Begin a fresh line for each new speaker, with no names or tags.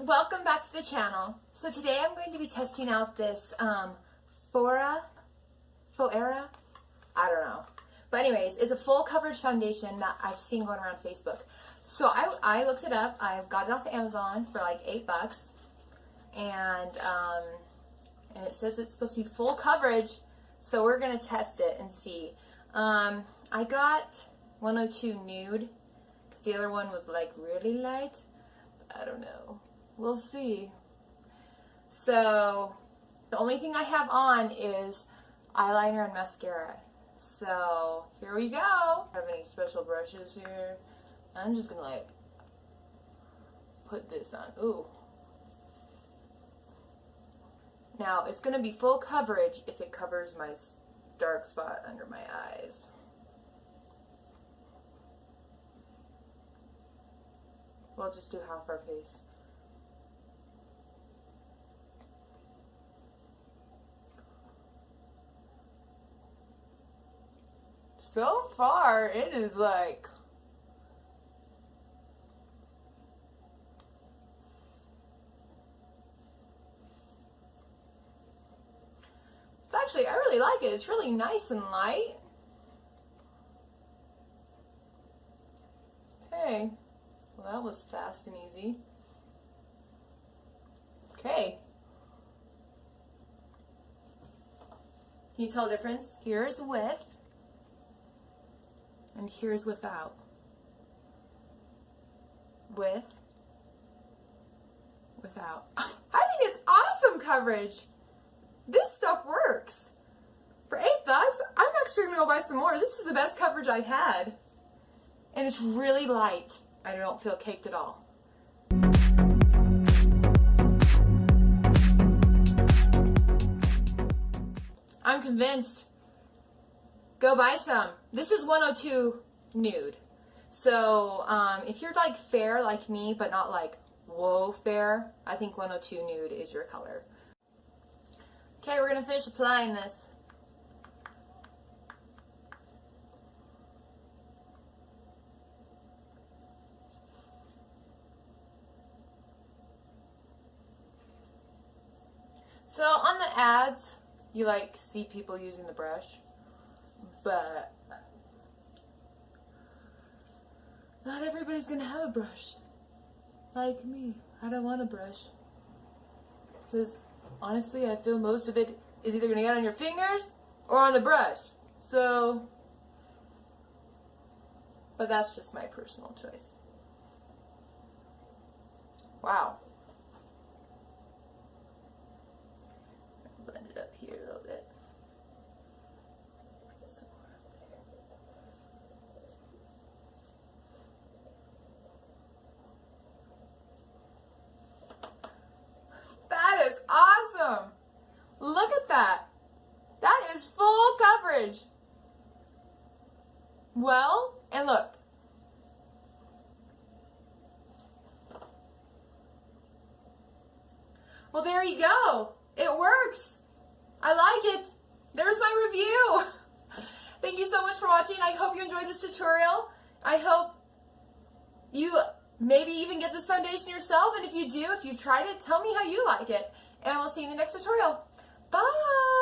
welcome back to the channel. So today I'm going to be testing out this Foera, I don't know. But anyways, it's a full coverage foundation that I've seen going around Facebook. So I looked it up. I got it off Amazon for like $8, and it says it's supposed to be full coverage. So we're gonna test it and see. I got 102 nude because the other one was like really light. I don't know. We'll see. So the only thing I have on is eyeliner and mascara. So here we go. Have any special brushes here? I'm just gonna like put this on. Ooh. Now it's gonna be full coverage if it covers my dark spot under my eyes. We'll just do half our face. So far, it is like I really like it. It's really nice and light. Okay. Well, that was fast and easy. Okay. Can you tell the difference? Here's with, and here's without. With, without. I think it's awesome coverage. This stuff works. For $8, I'm actually gonna go buy some more. This is the best coverage I've had. And it's really light. I don't feel caked at all. I'm convinced. Go buy some. This is 102 nude. So if you're like fair like me, but not like whoa fair, I think 102 nude is your color. Okay, we're gonna finish applying this. So on the ads, you like see people using the brush, but not everybody's gonna have a brush. Like me, I don't want a brush. Because honestly, I feel most of it is either gonna get on your fingers or on the brush. So, but that's just my personal choice. Wow. Blend it up here a little bit. Some more up there. That is awesome! Look at that! That is full coverage! Well, and look. Well, there you go. It works. I like it. There's my review. Thank you so much for watching. I hope you enjoyed this tutorial. I hope you maybe even get this foundation yourself. And if you do, if you've tried it, tell me how you like it. And we'll see you in the next tutorial. Bye.